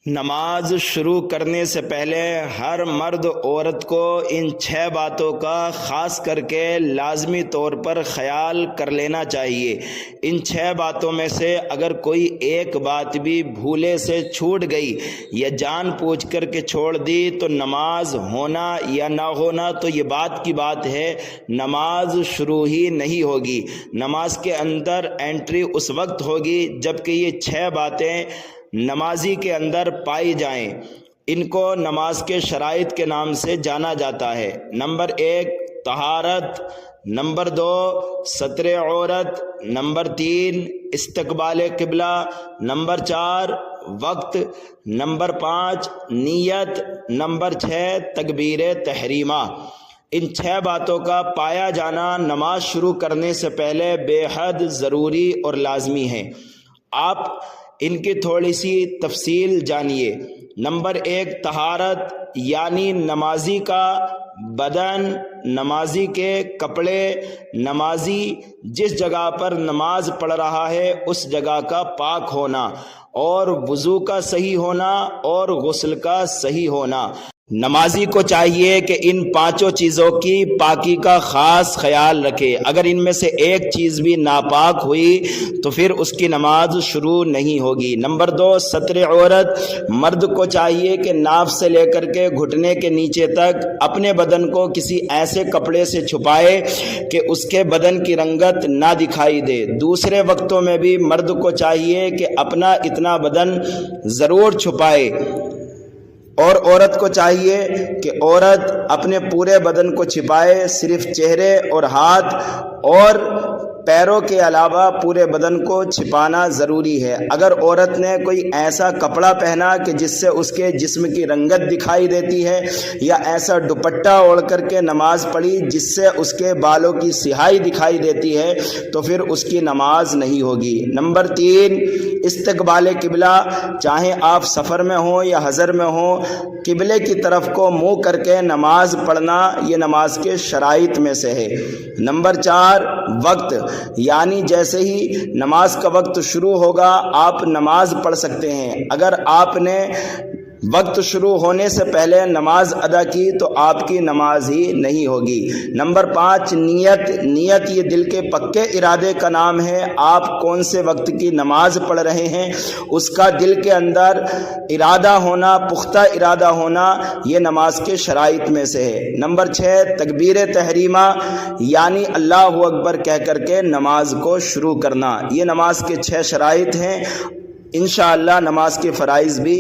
نماز شروع کرنے سے پہلے ہر مرد عورت کو ان 6 باتوں کا خاص کر کے لازمی طور پر خیال کر لینا چاہیے۔ ان 6 باتوں میں سے اگر کوئی ایک بات بھی بھولے سے چھوٹ گئی یا جان بوجھ کر کے چھوڑ دی تو نماز ہونا یا نہ ہونا تو یہ بات کی بات ہے، نماز شروع ہی نہیں ہوگی۔ نماز کے اندر انٹری اس وقت ہوگی جب کہ یہ 6 باتیں نمازی کے اندر پائی جائیں۔ ان کو نماز کے شرائط کے نام سے جانا جاتا ہے۔ نمبر 1 طہارت، نمبر 2 ستر عورت، نمبر 3 استقبال قبلہ، نمبر 4 وقت، نمبر 5 نیت، نمبر 6 تکبیر تحریمہ۔ ان 6 باتوں کا پایا جانا نماز شروع کرنے سے پہلے بے حد ضروری اور لازمی ہے۔ آپ ان کی تھوڑی سی تفصیل جانیے۔ نمبر 1 طہارت، یعنی نمازی کا بدن، نمازی کے کپڑے، نمازی جس جگہ پر نماز پڑھ رہا ہے اس جگہ کا پاک ہونا، اور وضو کا صحیح ہونا اور غسل کا صحیح ہونا۔ نمازی کو چاہیے کہ ان 5 چیزوں کی پاکی کا خاص خیال رکھے۔ اگر ان میں سے ایک چیز بھی ناپاک ہوئی تو پھر اس کی نماز شروع نہیں ہوگی۔ نمبر 2 ستر عورت، مرد کو چاہیے کہ ناف سے لے کر کے گھٹنے کے نیچے تک اپنے بدن کو کسی ایسے کپڑے سے چھپائے کہ اس کے بدن کی رنگت نہ دکھائی دے۔ دوسرے وقتوں میں بھی مرد کو چاہیے کہ اپنا اتنا بدن ضرور چھپائے، اور عورت کو چاہیے کہ عورت اپنے پورے بدن کو چھپائے، صرف چہرے اور ہاتھ اور پیروں کے علاوہ پورے بدن کو چھپانا ضروری ہے۔ اگر عورت نے کوئی ایسا کپڑا پہنا کہ جس سے اس کے جسم کی رنگت دکھائی دیتی ہے، یا ایسا دوپٹہ اوڑھ کر کے نماز پڑھی جس سے اس کے بالوں کی سیاہی دکھائی دیتی ہے، تو پھر اس کی نماز نہیں ہوگی۔ نمبر 3 استقبال قبلہ، چاہے آپ سفر میں ہوں یا حضر میں ہوں، قبلے کی طرف کو منہ کر کے نماز پڑھنا یہ نماز کے شرائط میں سے ہے۔ نمبر 4 وقت، یعنی جیسے ہی نماز کا وقت شروع ہوگا آپ نماز پڑھ سکتے ہیں۔ اگر آپ نے وقت شروع ہونے سے پہلے نماز ادا کی تو آپ کی نماز ہی نہیں ہوگی۔ نمبر 5 نیت، نیت یہ دل کے پکے ارادے کا نام ہے۔ آپ کون سے وقت کی نماز پڑھ رہے ہیں اس کا دل کے اندر ارادہ ہونا، پختہ ارادہ ہونا، یہ نماز کے شرائط میں سے ہے۔ نمبر 6 تکبیر تحریمہ، یعنی اللہ اکبر کہہ کر کے نماز کو شروع کرنا۔ یہ نماز کے 6 شرائط ہیں۔ انشاءاللہ نماز کے فرائض بھی